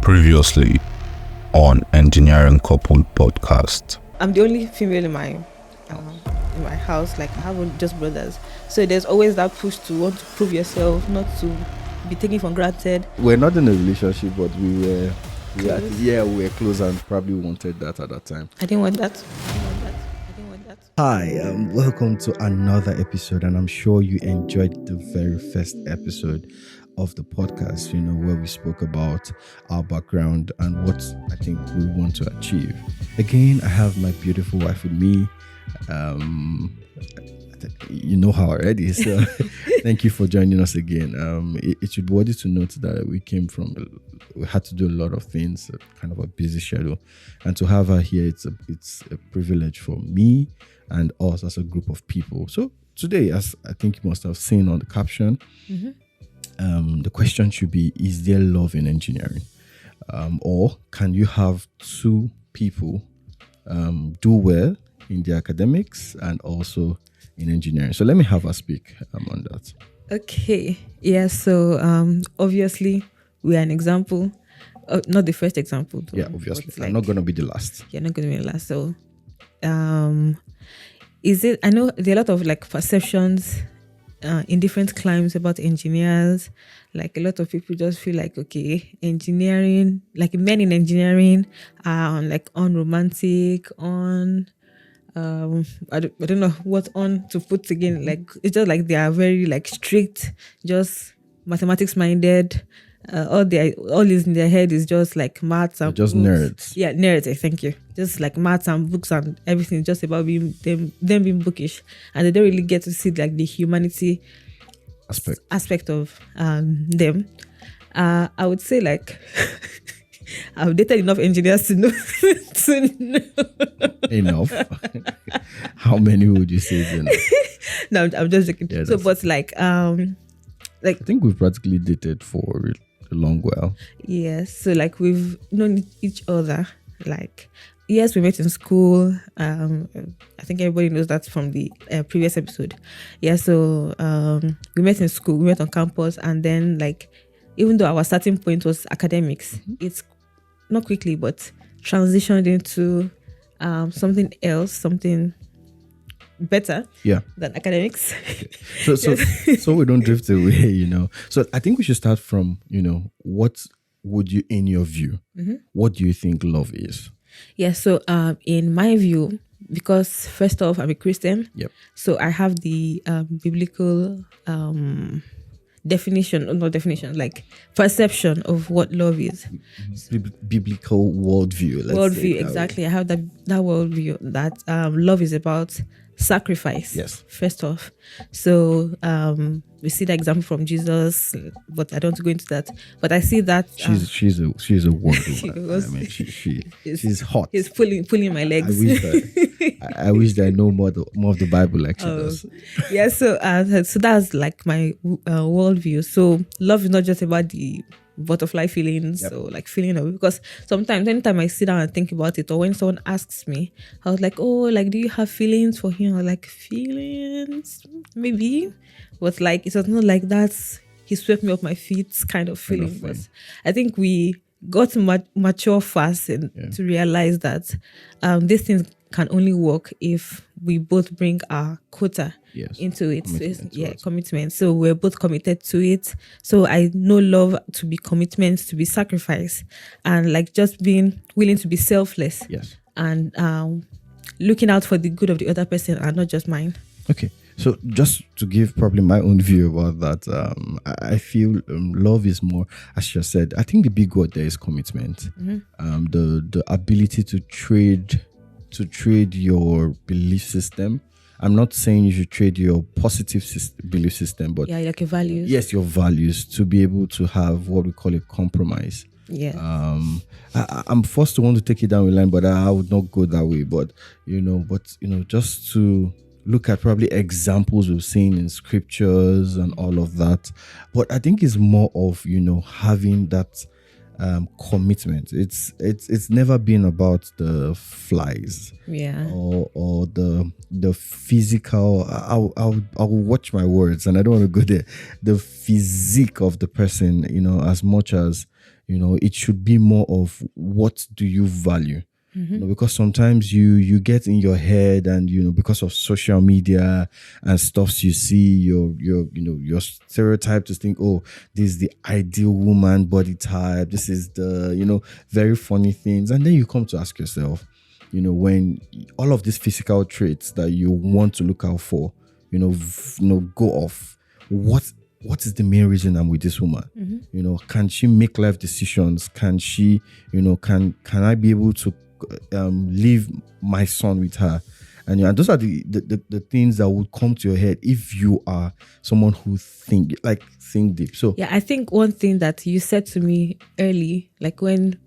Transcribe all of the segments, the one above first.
Previously on Engineering Couple Podcast. I'm the only female in my house. Like, I have just brothers, so there's always that push to want to prove yourself, not to be taken for granted. We're not in a relationship, but we were close and probably wanted that at that time. I didn't want that. Hi, welcome to another episode, and I'm sure you enjoyed the very first episode of the podcast, where we spoke about our background and what I think we want to achieve. Again, I have my beautiful wife with me. You know her already, so thank you for joining us again. It should be worthy to note that we had to do a lot of things, kind of a busy schedule, and to have her here, it's a privilege for me and us as a group of people. So today, as I think you must have seen on the caption, the question should be: is there love in engineering, or can you have two people do well in the academics and also in engineering? So let me have her speak on that. Okay. Yeah. So obviously we are an example. Not the first example, though. Yeah, obviously. I'm not going to be the last. You're not going to be the last. So I know there are a lot of perceptions in different climes about engineers. Like, a lot of people just feel like, okay, engineering, like men in engineering are unromantic, I don't know what on to put again. Like, it's just like they are very strict, just mathematics minded. All is in their head is just like maths and just books. Nerds. Yeah, nerds. Thank you. Just like maths and books and everything, just about being them being bookish, and they don't really get to see like the humanity aspect of them. I would say I've dated enough engineers to know. Enough. How many would you say is enough? No, I'm just joking. Yeah, so, but I think we've practically dated for a long while. Yes. So we've known each other. Yes, we met in school. I think everybody knows that from the previous episode. Yeah. So we met in school. We met on campus, and then even though our starting point was academics, it's not quickly, but transitioned into something else, something better than academics. So we don't drift away, So I think we should start from, what would you, in your view, what do you think love is? Yeah, so in my view, because first off, I'm a Christian. Yep. So I have the biblical perception of what love is. Biblical worldview. Worldview, exactly. I have that worldview that love is about sacrifice. Yes. First off, so we see the example from Jesus, but I don't want to go into that. But I see that she's a wonder woman. She's hot. He's pulling my legs. I wish that I know more of the Bible like she does. Yeah. So that's my worldview. So love is not just about the butterfly feelings, or feeling of, because sometimes anytime I sit down and think about it, or when someone asks me, I was like, oh, do you have feelings for him? Or feelings maybe, but it was not like that he swept me off my feet kind of feeling. But I think we got to mature fast to realize that these things can only work if we both bring our quota into it. Commitment. So we're both committed to it. So I know love to be commitment, to be sacrifice, and just being willing to be selfless. Yes. And looking out for the good of the other person and not just mine. Okay. So just to give probably my own view about that, I feel love is more, as you said, I think the big word there is commitment. The ability to trade your belief system. I'm not saying you should trade your positive belief system, but your values. Yes, your values, to be able to have what we call a compromise. Yeah. I'm forced to want to take it down the line, but I would not go that way. But just to look at probably examples we've seen in scriptures and all of that. But I think it's more of having that commitment. It's never been about the flies, or the physical. I'll watch my words, and I don't want to go there. The physique of the person, as much as it should be more of what do you value. Because sometimes you get in your head, and because of social media and stuffs you see, your stereotype to think, oh, this is the ideal woman body type, this is the very funny things, and then you come to ask yourself, when all of these physical traits that you want to look out for, go off, what is the main reason I'm with this woman? Can she make life decisions? Can she, can I be able to leave my son with her? And those are the things that would come to your head if you are someone who think deep. So yeah, I think one thing that you said to me early, like when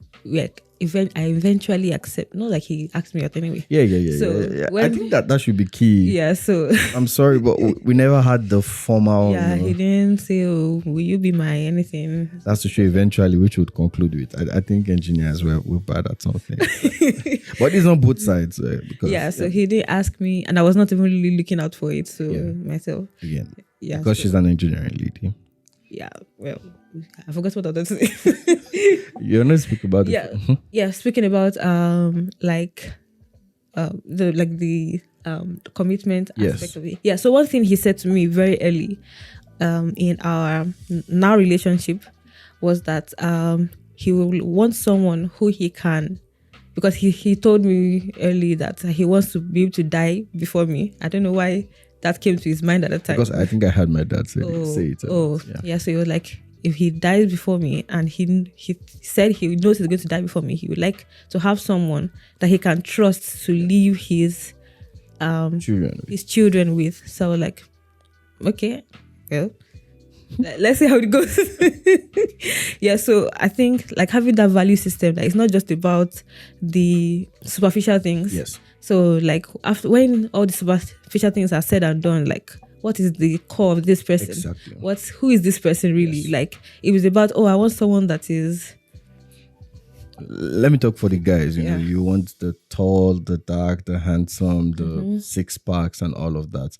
I eventually accept, not like he asked me out anyway. Yeah. So I think that should be key. Yeah, so I'm sorry, but we never had the formal. Yeah, he didn't say, "Oh, will you be my anything?" That's the show eventually, which would conclude with. I think engineers were bad at something, but it's on both sides. So he didn't ask me, and I was not even really looking out for it. So myself again, yeah, because she's an engineering lady. Yeah, well, I forgot what I was saying. You want to speak about it? Yeah. Speaking about the commitment aspect of it. Yeah. So one thing he said to me very early, in our now relationship, was that he will want someone who he can, because he told me early that he wants to be able to die before me. I don't know why that came to his mind at the time. Because I think I heard my dad say it. Yeah. So he was like, if he dies before me, and he said he knows he's going to die before me, he would like to have someone that he can trust to leave his children with. So I was like, okay, well, let's see how it goes. Yeah, so I think like having that value system, that it's not just about the superficial things. Yes. So like after, when all the superficial things are said and done, like what is the core of this person? Exactly. Who is this person really? Yes. Like it was about, I want someone that is. Let me talk for the guys. You want the tall, the dark, the handsome, the six packs, and all of that.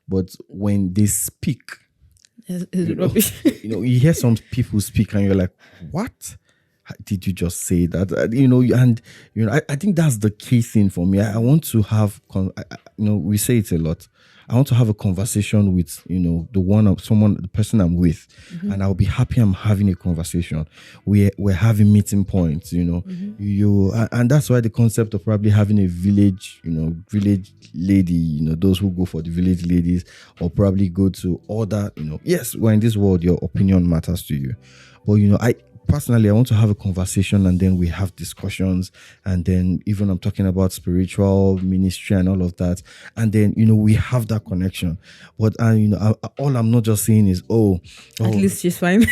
But when they speak, it's rubbish. You hear some people speak, and you're like, what? Did you just say that? I think that's the key thing for me. I want to have, we say it a lot. I want to have a conversation with, the person I'm with, and I'll be happy I'm having a conversation. We're having meeting points, and that's why the concept of probably having a village lady, those who go for the village ladies, or probably go to other, yes, we're in this world, your opinion matters to you. But, personally, I want to have a conversation, and then we have discussions, and then even I'm talking about spiritual ministry and all of that, and then we have that connection. But all I'm not just saying is at least she's fine.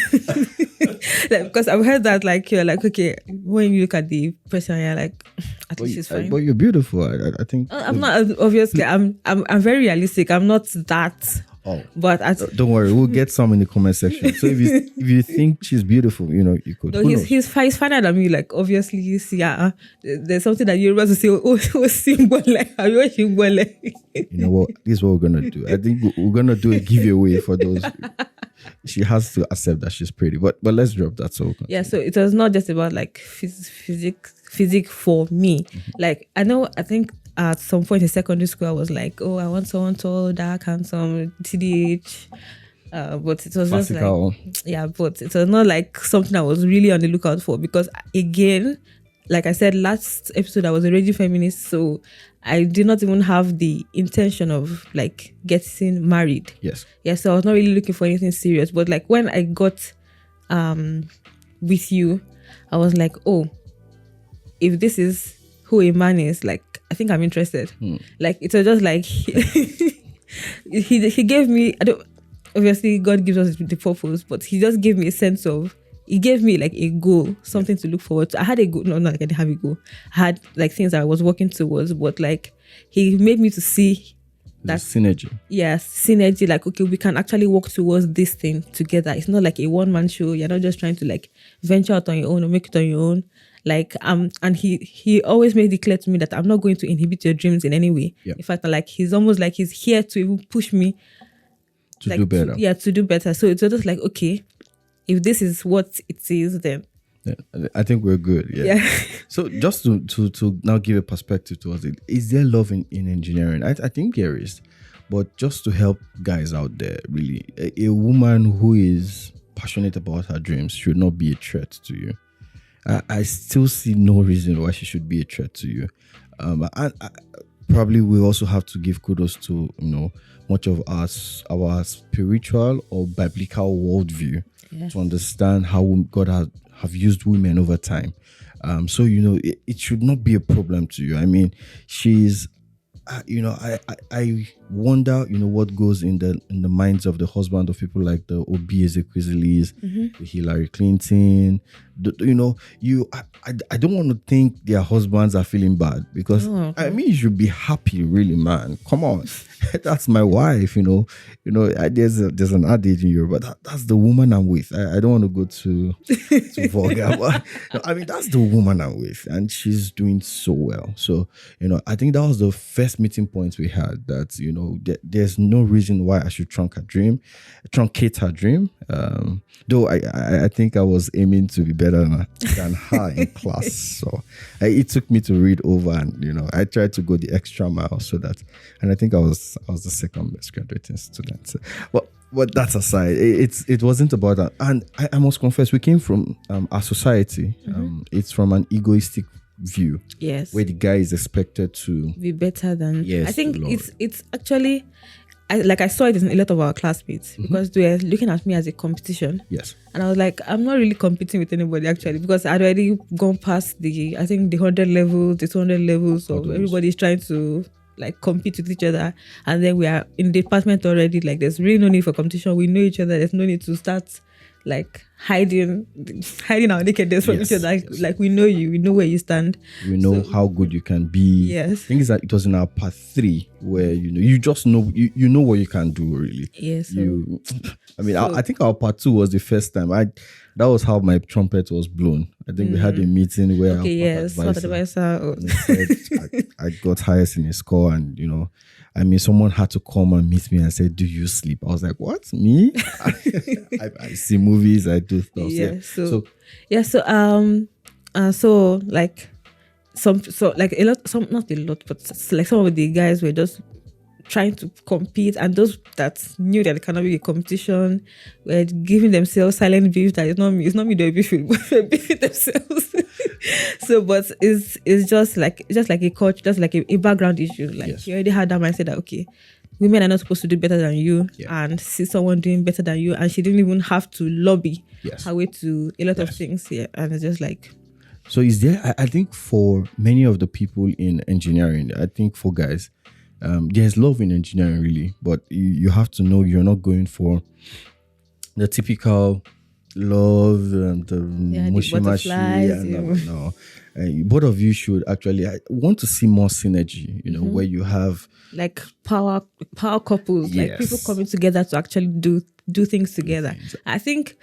Because I've heard that you're like, okay, when you look at the person, you're like, at least she's fine. But you're beautiful. I think I'm not, obviously. I'm very realistic. I'm not that. Oh, but don't worry, we'll get some in the comment section. So if you think she's beautiful, you could. No, he's finer than me. Like obviously, there's something that you're about to say. You know what? This is what we're gonna do. I think we're gonna do a giveaway for those. She has to accept that she's pretty, but let's drop that. So yeah, so it was not just about like physics for me. Like I think. At some point in secondary school, I was like, I want someone tall, dark, handsome, TDH. But it was Classical. Just like, but it was not like something I was really on the lookout for, because again, like I said last episode, I was already feminist, so I did not even have the intention of like getting married. Yes. Yeah, so I was not really looking for anything serious. But like when I got with you, I was like, if this is who a man is, like, I think I'm interested. Like it was just like he gave me, obviously God gives us the purpose, but he just gave me a sense of, he gave me like a goal, something to look forward to. I had a goal, no, not like I didn't have a goal. I had like things I was working towards, but like he made me to see that synergy. Yes, synergy. Like, okay, we can actually work towards this thing together. It's not like a one-man show. You're not just trying to like venture out on your own or make it on your own. Like, and he always made it clear to me that I'm not going to inhibit your dreams in any way. Yeah. In fact, like he's almost like he's here to even push me to do better. To do better. So it's just like, okay, if this is what it is, then Yeah, I think we're good. Yeah. Yeah. So just to now give a perspective to us, is there love in engineering? I think there is, but just to help guys out there, really, a woman who is passionate about her dreams should not be a threat to you. I still see no reason why she should be a threat to you. And probably we also have to give kudos to much of us, our spiritual or biblical worldview, to understand how God have used women over time. So it should not be a problem to you. I mean, she's I wonder what goes in the minds of the husband of people like the Obi Ezekwesilis, the Hillary Clinton. I don't want to think their husbands are feeling bad, because I mean, you should be happy, really, man. Come on, that's my wife. There's an adage in Europe, but that's the woman I'm with. I don't want to go too vulgar, but I mean, that's the woman I'm with, and she's doing so well. So I think that was the first meeting point we had, that there's no reason why I should truncate her dream. Though I think I was aiming to be better than her in class, so it took me to read over, and I tried to go the extra mile, and I think I was the second best graduating student. But that's aside, it wasn't about that. And I must confess, we came from our society. It's from an egoistic view, yes, where the guy is expected to be better than. Yes, I think it's actually, I saw it in a lot of our classmates, because they were looking at me as a competition. Yes. And I was like, I'm not really competing with anybody, actually, because I'd already gone past the 100 levels, the 200 levels. So everybody's trying to compete with each other. And then we are in the department already. There's really no need for competition. We know each other. There's no need to start hiding our nakedness from each other. We know you, we know where you stand, we know how good you can be. Yes. I think it's that it was in our part 3 where you just know you know what you can do, really. Yes. I think our part 2 was the first time that was how my trumpet was blown. I think we had a meeting where our advisor said I got highest in a score, and someone had to come and meet me and say, "Do you sleep?" I was like, "What? Me? I see movies, I do stuff." Not a lot, but some of the guys were just trying to compete, and those that knew that it cannot be a competition were giving themselves silent beef that it's not me they're beefing, but they're beefing themselves. So, but it's just like a culture, just like a background issue. You already had that mindset that women are not supposed to do better than you, and see someone doing better than you, and she didn't even have to lobby her way to a lot of things. And it's just so is there, I think for many of the people in engineering, I think for guys, there's love in engineering, really, but you have to know you're not going for the typical love, the mushy. No. Both of you should actually, I want to see more synergy, where you have power couples, people coming together to actually do things together. I think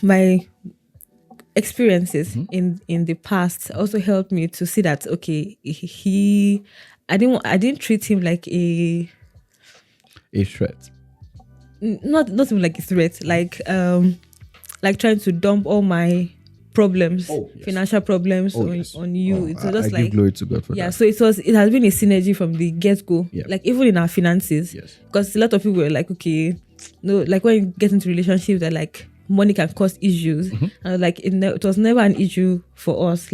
my experiences in the past also helped me to see that I didn't treat him like a threat. Not even like a threat, trying to dump all my problems, financial problems on you. It was just I give glory to God for that. So it has been a synergy from the get-go. Even in our finances, because a lot of people were when you get into relationships, they're money can cause issues. And it was never an issue for us.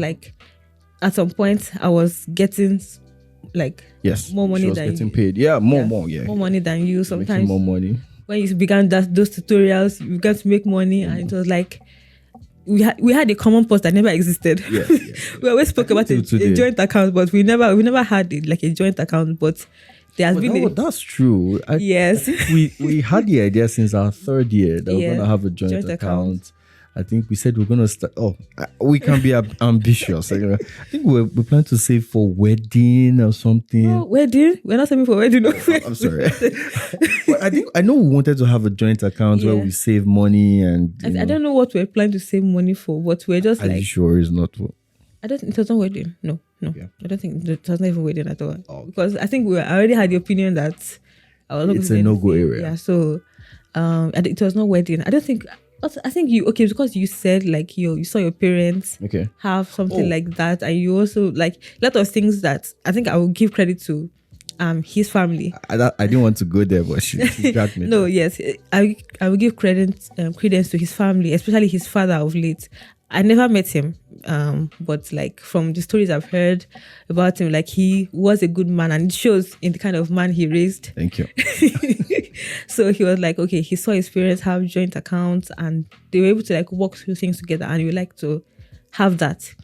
At some point, I was getting more money than getting paid. More money than you. Sometimes making more money. When you began those tutorials, you began to make money, and it was we had a common post that never existed. We always spoke about a joint account, but we never had a joint account. But there has been that's true. Yes, I think we had the idea since our 3rd year that we're gonna have a joint account. I think we said we're going to start. We can be ambitious. I think we plan to save for wedding or something. Oh, wedding? We're not saving for wedding. No. I'm sorry. But I know we wanted to have a joint account where we save money, and I don't know what we're planning to save money for, but we're just Are you sure it's not? It was not wedding. No. I don't think it was not even wedding at all. Because I think I already had the opinion that I was not. It's a no-go area. So it was not wedding. I don't think. also, I think because you said like you saw your parents Okay. have something Oh. like that, and you also like a lot of things that I think I will give credit to his family. I didn't want to go there, but she dragged me. No, there. yes, I will give credence to his family, especially his father of late. I never met him, but like from the stories I've heard about him, like he was a good man, and it shows in the kind of man he raised. Thank you. So he was like, okay, he saw his parents have joint accounts, and they were able to like walk through things together, and he would like to have that.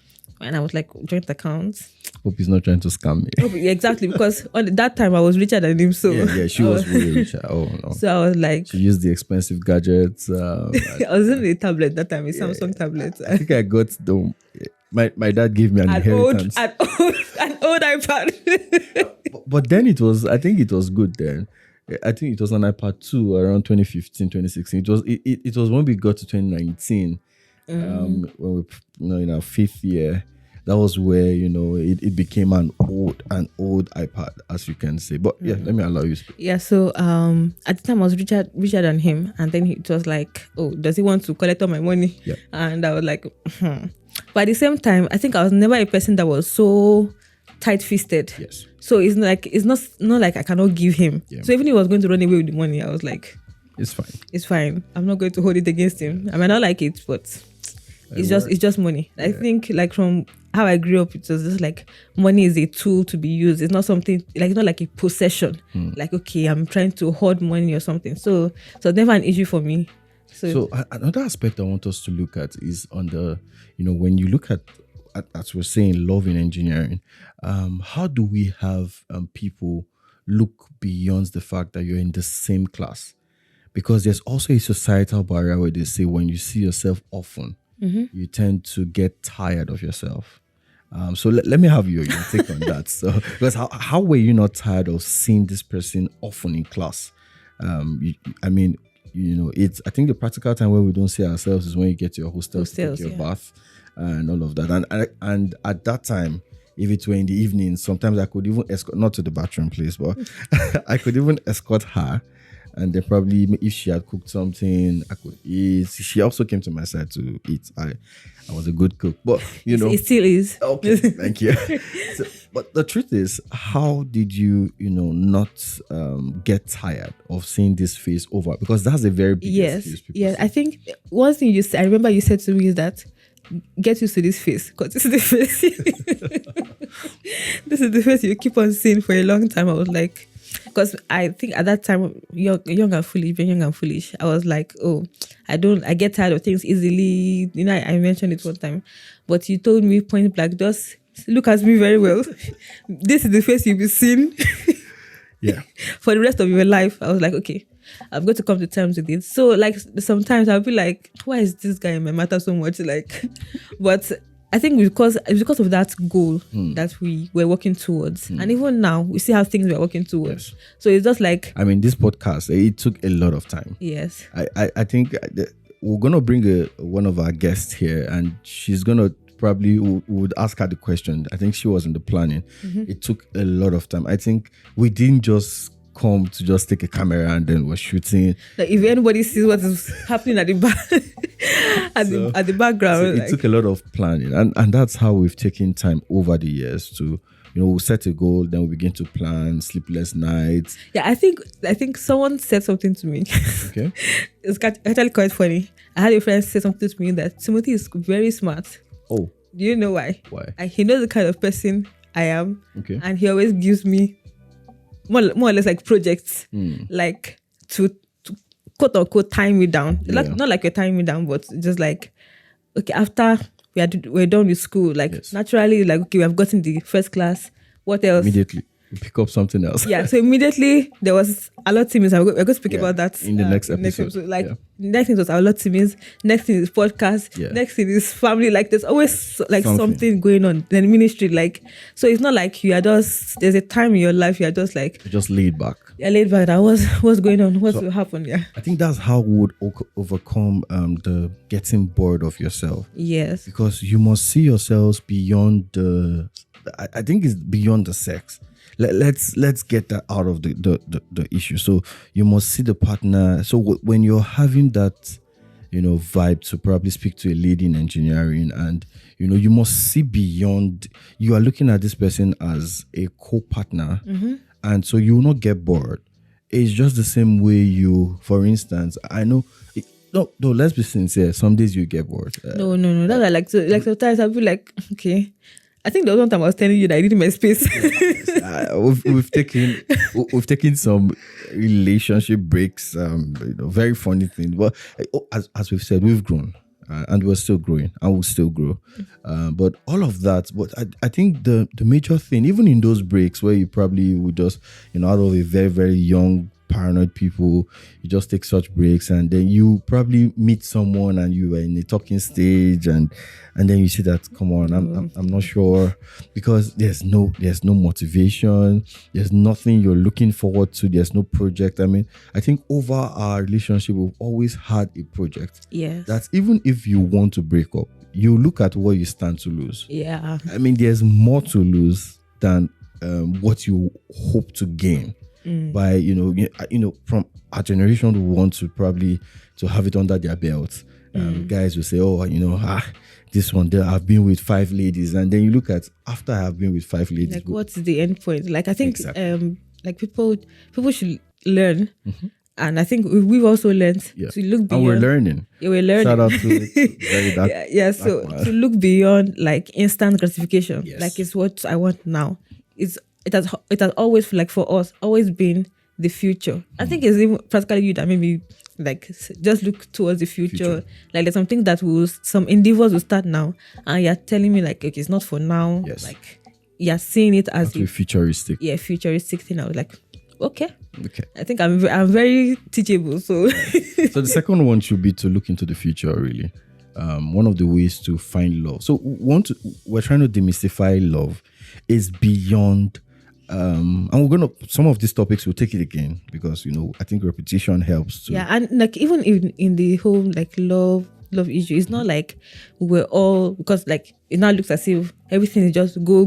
And I was like, joint accounts. Hope he's not trying to scam me. Oh, yeah, exactly, because on that time I was richer than him. So Yeah, she was really rich. Oh no. So I was like, She used the expensive gadgets. I was in a tablet that time, a Samsung tablet. I think I got the. My dad gave me an An inheritance. old iPad. But then I think it was good then. I think it was an iPad 2 around 2015, 2016. It was when we got to 2019, when we, in our 5th year, that was where, it became an old iPad, as you can say. But yeah, let me allow you to speak. Yeah, so at the time I was richer than him, and then it was like, oh, does he want to collect all my money? Yeah. And I was like, But at the same time, I think I was never a person that was so tight-fisted. Yes. So it's not like I cannot give him. Yeah. So even if he was going to run away with the money, I was like, It's fine. it's fine. I'm not going to hold it against him. I might not like it, but it's just money. I think like from how I grew up, it was just like money is a tool to be used. It's not something like, not like a possession. Like, okay, I'm trying to hoard money or something. So never an issue for me. So another aspect I want us to look at is on the, when you look at as we're saying, love in engineering, how do we have people look beyond the fact that you're in the same class? Because there's also a societal barrier where they say when you see yourself often, you tend to get tired of yourself. So let me have your take on that. So, because how were you not tired of seeing this person often in class? I think the practical time where we don't see ourselves is when you get to your hostels to take your bath and all of that. And at that time, if it were in the evening, sometimes I could even escort, not to the bathroom place, but I could even escort her. And then probably if she had cooked something, I could eat. She also came to my side to eat. I was a good cook, but it still is. Okay, thank you. But the truth is, how did you, not get tired of seeing this face over? Because that's a very big excuse. Yes. I think one thing I remember you said to me is that get used to this face, because this is the face. This is the face you keep on seeing for a long time. I was like, because I think at that time, young and foolish, I was like, oh, I get tired of things easily. I mentioned it one time, but you told me point blank, just look at me very well. This is the face you'll be seeing. Yeah. For the rest of your life. I was like, okay, I'm going to come to terms with it. So like sometimes I'll be like, why is this guy in my matter so much? Like, but I think because of that goal that we were working towards. And even now, we see how things we're working towards. Yes. So it's just like... this podcast, it took a lot of time. Yes. I think we're going to bring one of our guests here, and she's going to probably would ask her the question. I think she was in the planning. It took a lot of time. I think we didn't just come to just take a camera and then we're shooting. Like if anybody sees what is happening at the back, at the background, so it took a lot of planning, and that's how we've taken time over the years to, we'll set a goal, then we begin to plan, sleepless nights. Yeah, I think someone said something to me. Okay, it's actually quite funny. I had a friend say something to me that Timothy is very smart. Oh, do you know why? Why? He knows the kind of person I am. Okay, and he always gives me more or less like projects, like to quote unquote time me down. Not like you're timing me down, but just like, okay, after we're done with school, like naturally, like, okay, we have gotten the first class. What else? Immediately we pick up something else. Yeah, so immediately there was Alo-Timeys. We're going to speak about that in the next episode. Like next thing was Alo-Timeys, next thing is podcast, next thing is family. Like there's always like something going on. Then ministry, like, so it's not like you are just, there's a time in your life you are just like, you're just laid back. Yeah, laid back. What's going on? What will happen? Yeah, I think that's how we would overcome the getting bored of yourself. Yes, because you must see yourselves beyond the. I think it's beyond the sex. Let's get that out of the issue. So you must see the partner. So when you're having that, vibe to probably speak to a lady in engineering, and you must see beyond. You are looking at this person as a co-partner, and so you will not get bored. It's just the same way for instance, I know. No, let's be sincere. Some days you get bored. No. That's like sometimes I'll be like, okay. I think the other time I was telling you that I need my space. We've taken some relationship breaks. Very funny thing. But as we've said, we've grown, and we're still growing, and we'll still grow. But all of that. But I think the major thing, even in those breaks where you probably would just, out of a very, very young, paranoid people, you just take such breaks, and then you probably meet someone and you are in a talking stage, and then you see that, come on, I'm not sure, because there's no motivation, there's nothing you're looking forward to, there's no project. I mean, I think over our relationship we've always had a project. Yes. That even if you want to break up, you look at what you stand to lose. Yeah. I mean, there's more to lose than what you hope to gain. By from our generation, we want to probably to have it under their belts. Guys will say, this one there, I've been with 5 ladies, and then you look at after I have been with 5 ladies, like what's the end point? Like I think like people should learn, and I think we've also learned to look beyond. And we're learning. Yeah, we're learning. Shout out to very dark. So to look beyond like instant gratification, like it's what I want now. It has always, like for us, always been the future. I think it's even practically you that maybe like just look towards the future. Like there's something that some endeavors will start now, and you're telling me like, okay, it's not for now. Yes. Like you're seeing it as a futuristic. Yeah, futuristic thing. I was like, okay. I think I'm very teachable. So so the second one should be to look into the future, really. One of the ways to find love. So we're trying to demystify love is beyond. And some of these topics we'll take it again because I think repetition helps too. Yeah, and like even in the whole like love issue, it's not like we're all, because like it now looks as if everything is just go.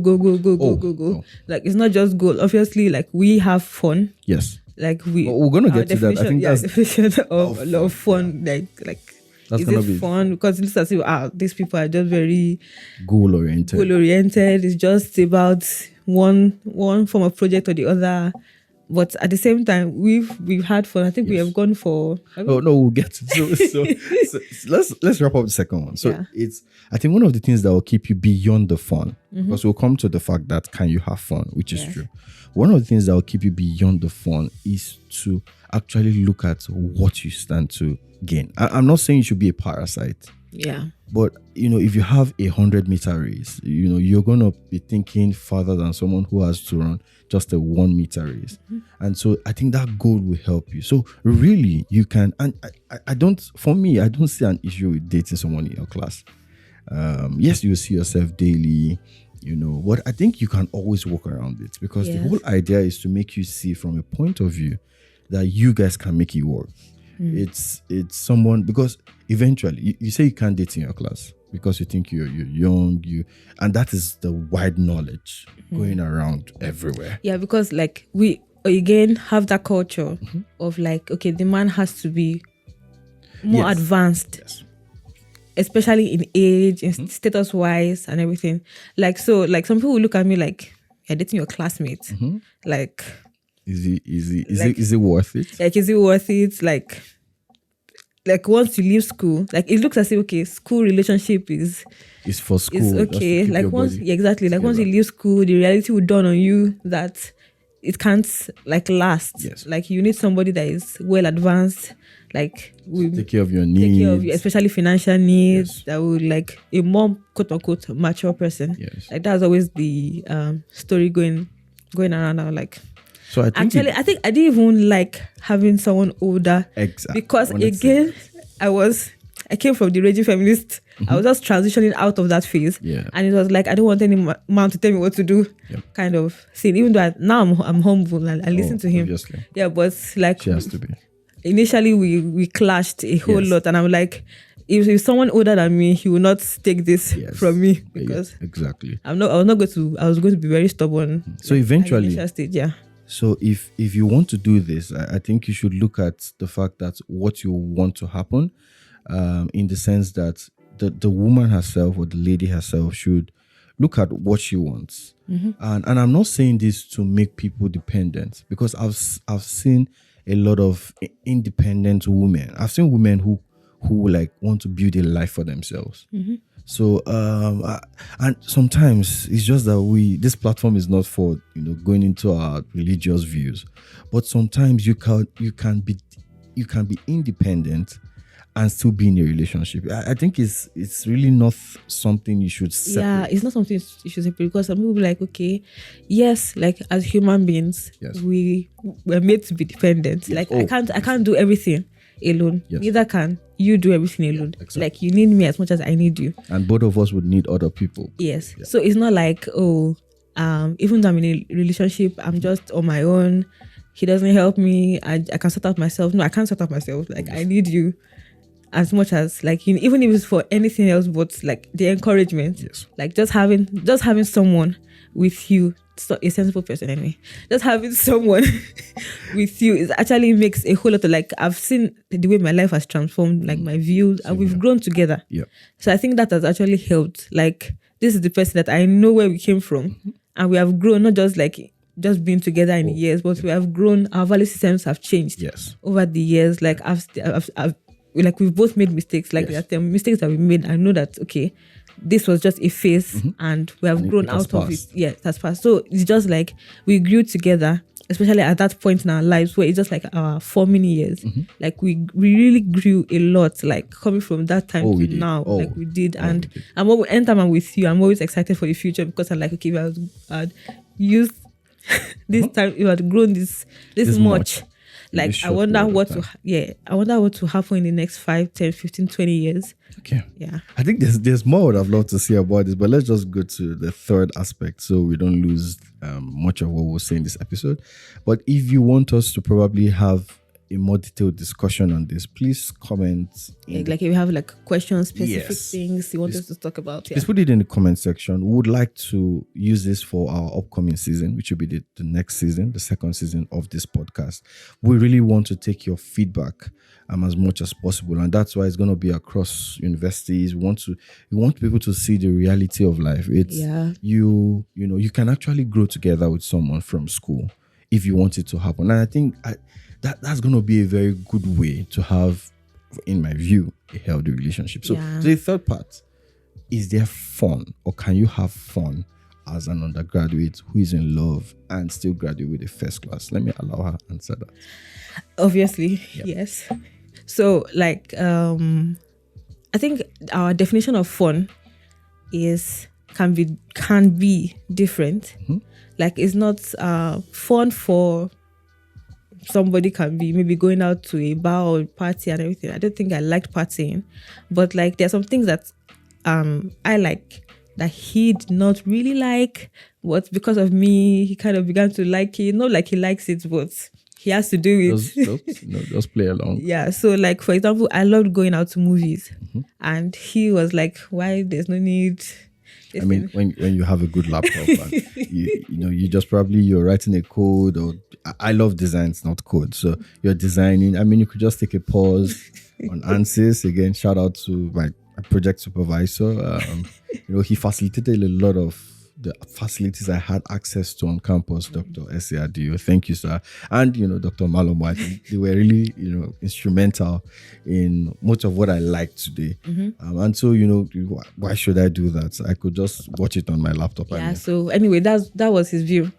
Like it's not just goal. Obviously, like we have fun. Yes. Like we're gonna get to that. I think that's definition of a lot of fun. Yeah. Like that's is it fun? Because it looks as if these people are just very goal oriented. It's just about one form of project or the other, but at the same time we've had fun. I think we have gone for. We'll get to so let's wrap up the second one. So it's, I think one of the things that will keep you beyond the fun, because we'll come to the fact that can you have fun, which is true. One of the things that will keep you beyond the fun is to actually look at what you stand to gain. I'm not saying you should be a parasite. Yeah. But if you have 100-meter race, you're gonna be thinking farther than someone who has to run just a 1-meter race. And so I think that goal will help you. So really you can, and I don't see an issue with dating someone in your class. Yes, you see yourself daily, but I think you can always work around it, because the whole idea is to make you see from a point of view that you guys can make it work. It's someone, because eventually you say you can't date in your class because you think you're young, and that is the wide knowledge going around everywhere. Yeah, because like we again have that culture of like, okay, the man has to be more advanced, especially in age, in status wise and everything. Like so, like some people look at me like, you're dating your classmate. Like, Is it worth it? Like, is it worth it? Like once you leave school, like it looks as if, okay, school relationship is for school. It's okay. Like once once you leave school, the reality will dawn on you that it can't like last. Yes. Like you need somebody that is well advanced, like will take care of your needs, take care of you, especially financial needs. That will like a more quote unquote mature person. Yes. Like that's always the story going around now. Like, so I think I think I didn't even like having someone older. Exactly. Because again, I came from the raging feminist. I was just transitioning out of that phase. Yeah. And it was like, I don't want any man to tell me what to do, kind of thing. Even though now I'm humble and I listen to him. Obviously. Yeah, but like she has to be. Initially we clashed a whole lot, and I'm like, if someone older than me, he will not take this from me, because exactly. I was going to be very stubborn. So eventually, initial stage, So if you want to do this, I think you should look at the fact that what you want to happen, in the sense that the woman herself or the lady herself should look at what she wants. And I'm not saying this to make people dependent, because I've seen a lot of independent women. I've seen women who like want to build a life for themselves. So and sometimes it's just that this platform is not for going into our religious views, but sometimes you can be independent and still be in a relationship. I think it's really not something you should separate. Yeah, it's not something you should separate, because some people be like, okay, yes, like as human beings, Yes. we were made to be dependent. Yes. Like I can't do everything alone. Yes. Neither can you do everything alone. Exactly. Like you need me as much as I need you. And both of us would need other people. Yes. Yeah. So it's not like, even though I'm in a relationship, I'm just on my own. He doesn't help me. I can sort out myself. No, I can't sort out myself. Like I need you as much as even if it's for anything else, but like the encouragement. Yes. Like just having someone with you, a sensible person anyway. Just having someone with you is actually makes a whole lot of, like, I've seen the way my life has transformed, like my views, and we've grown together. Yeah. So I think that has actually helped. Like, this is the person that I know where we came from, and we have grown, not just being together in years, but we have grown. Our value systems have changed. Yes. Over the years. Like like we've both made mistakes. Like Yes. there are mistakes that we made. I know that, okay, this was just a phase, and we have grown out of it. Yeah, that's passed. So it's just like we grew together, especially at that point in our lives where it's just like our forming years. Like we really grew a lot, like coming from that time to now. Like we did. And anytime I'm with you, I'm always excited for the future, because I'm like, okay, if I'd used this time, if I'd grown this much. Like I wonder what to happen in the next 5, 10, 15, 20 years. Okay. Yeah. I think there's more I'd love to say about this, but let's just go to the third aspect so we don't lose much of what we'll say in this episode. But if you want us to probably have a more detailed discussion on this, please comment. Like if you have like questions, specific Yes. things you want us to talk about. Please put it in the comment section. We would like to use this for our upcoming season, which will be the next season, the second season of this podcast. We really want to take your feedback as much as possible, and that's why it's going to be across universities. We want people to see the reality of life. It's you can actually grow together with someone from school if you want it to happen. And I think that's going to be a very good way to have, in my view, a healthy relationship. So the third part, is there fun, or can you have fun as an undergraduate who is in love and still graduate with a first class? Let me allow her to answer that. Obviously, yes. So like I think our definition of fun can be different. Like it's not fun for somebody can be maybe going out to a bar or party and everything. I don't think I liked partying, but like there are some things that I like that he did not really like, but because of me, he kind of began to like it. Not like he likes it, but he has to do it. Just play along. Yeah. So like, for example, I loved going out to movies, and he was like, why? There's no need. I mean, when you have a good laptop and you just you're writing a code, or I love designs, not code. So you're designing. I mean, you could just take a pause on answers. Again, shout out to my project supervisor. He facilitated a lot of the facilities I had access to on campus, Dr. S.A.Adio. Thank you, sir. And, Dr. Malomo, I think they were really, instrumental in much of what I like today. And so, why should I do that? I could just watch it on my laptop. Yeah, so anyway, that was his view.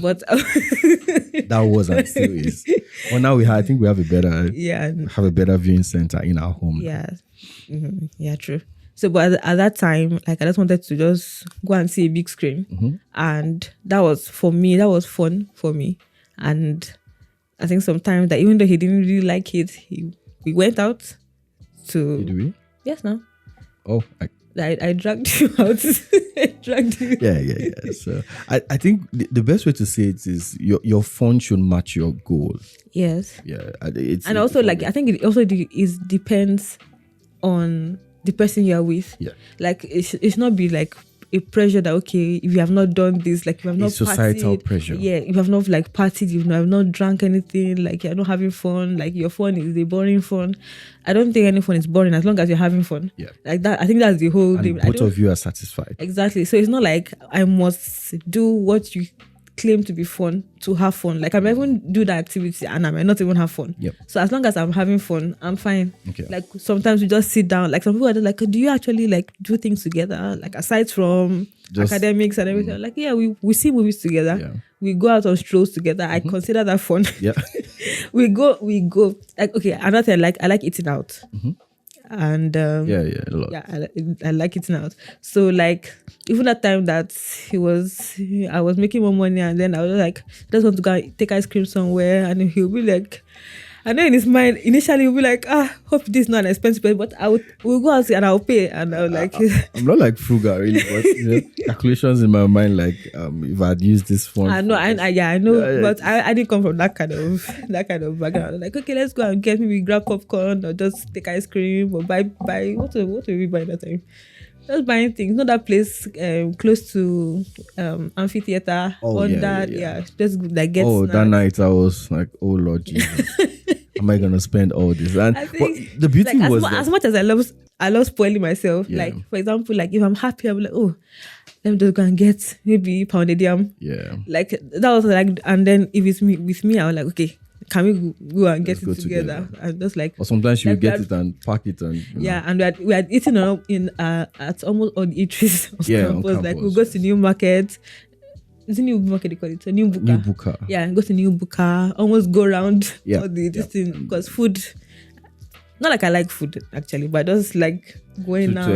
But that was and still is. Well, now I think we have a better viewing center in our home. Yeah. Yeah, true. So, but at that time, like I just wanted to just go and see a big screen, and that was fun for me. And I think sometimes that even though he didn't really like it, we went out to. Did we? Yes, no. Oh, I dragged you out. I dragged you. Yeah. So I think the best way to say it is your fun should match your goal. Yes. Yeah. And also, like, I think it also depends on the person you're with. Yeah. Like it should not be like a pressure that, okay, if you have not done this, like you have not societal partied, pressure. Yeah, if you have not like partied, you have not drank anything, like you're not having fun, like your fun is a boring fun. I don't think any fun is boring as long as you're having fun. Yeah. Like that, I think that's the whole And thing. both of you are satisfied. Exactly. So it's not like I must do what you claim to be fun to have fun. Like I might even do the activity and I might not even have fun. Yep. So as long as I'm having fun, I'm fine. Okay. Like sometimes we just sit down. Like some people are like, do you actually like do things together? Like aside from academics and everything. Like, yeah, we see movies together. Yeah. We go out on strolls together. I consider that fun. Yeah. we go. Like, okay, another thing, I like eating out. And a lot. yeah, I like eating out. So like even that time that I was making more money, and then I was like, just want to go take ice cream somewhere, and he'll be like, I know in his mind initially he'll be like, hope this is not an expensive place, but we'll go out and I'll pay, and I'll like I'm not like frugal really, but calculations in my mind, like if I'd used this phone. I know, but I didn't come from that kind of background. Like, okay, let's go and maybe grab popcorn or just take ice cream or buy what were we buying that time? Just buying things. Not that place close to amphitheater. Just like get. Oh, snacks. That night I was like, oh Lord Jesus, am I gonna spend all this? And the beauty like, was as much as I love spoiling myself. Yeah. Like for example, like if I'm happy, I'm like, oh, let me just go and get maybe pounded yam. Yeah. Like that was like, and then if it's with me, I was like, okay, can we go and get it together? And just like, or sometimes you like get it and pack it and and we had eaten at almost all the eateries on campus. Like we go to New Market. Is it New Market they call it? New Buka. New Buka. Yeah, go to New Buka. Almost go around all this thing because food. Not like I like food actually, but I just like going out to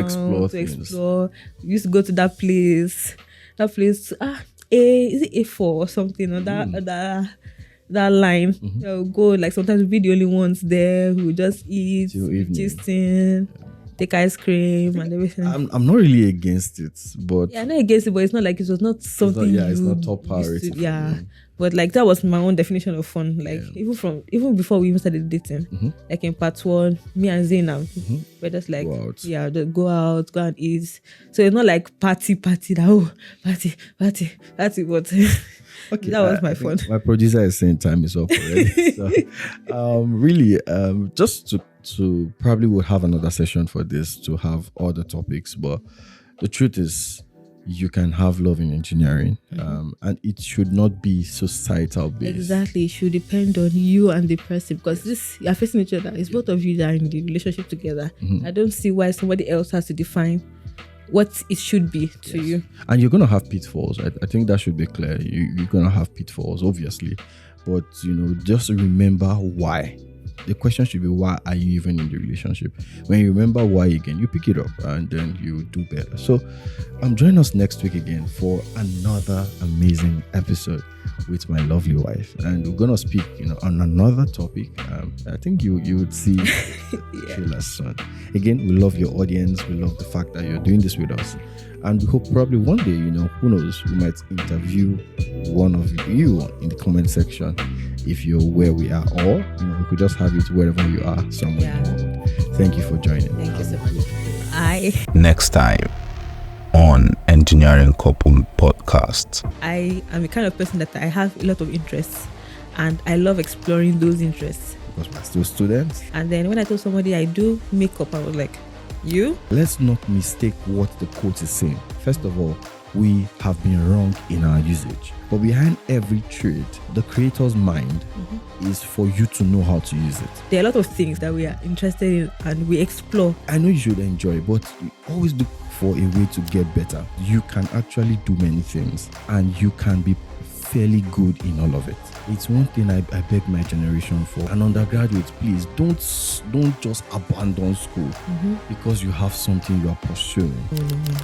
explore. We used to go to that place. Is it A4 or something? Or that line. We'll go, like sometimes we'll be the only ones there. We'll just eat, gisting, take ice cream and everything. I'm not really against it, but I'm not against it, but it's not like it was not something. It's not top priority. But like that was my own definition of fun. Like even before we even started dating, like in part 1, me and Zainab, we're just like just go out, go and eat. So it's not like party that party, but okay, that was my fun. My producer is saying time is up already. So really, just to probably we'll have another session for this to have all the topics, but the truth is you can have love in engineering, and it should not be societal based. Exactly, it should depend on you and the person, because you're facing each other. It's both of you that are in the relationship together. I don't see why somebody else has to define what it should be to you. And you're gonna have pitfalls. I think that should be clear. You're gonna have pitfalls, obviously, but just remember why. The question should be, why are you even in the relationship? When you remember why again, you pick it up and then you do better. So join us next week again for another amazing episode with my lovely wife, and we're gonna speak on another topic. I think you would see Sheila's son. Again, we love your audience. We love the fact that you're doing this with us, and we hope probably one day, who knows, we might interview one of you in the comment section if you're where we are, or we could just have it wherever you are somewhere. Thank you for joining. Thank you so much. Bye. Next time on Engineering Couple Podcast. I am the kind of person that I have a lot of interests, and I love exploring those interests. Because we're still students. And then when I told somebody I do makeup, I was like, you? Let's not mistake what the quote is saying. First of all, we have been wrong in our usage. But behind every trade, the creator's mind is for you to know how to use it. There are a lot of things that we are interested in and we explore. I know you should enjoy, but you always look for a way to get better. You can actually do many things, and you can be fairly good in all of it. It's one thing I beg my generation for. And undergraduates, please don't just abandon school because you have something you are pursuing.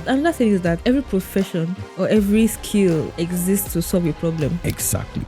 Another thing is that every profession or every skill exists to solve a problem. Exactly.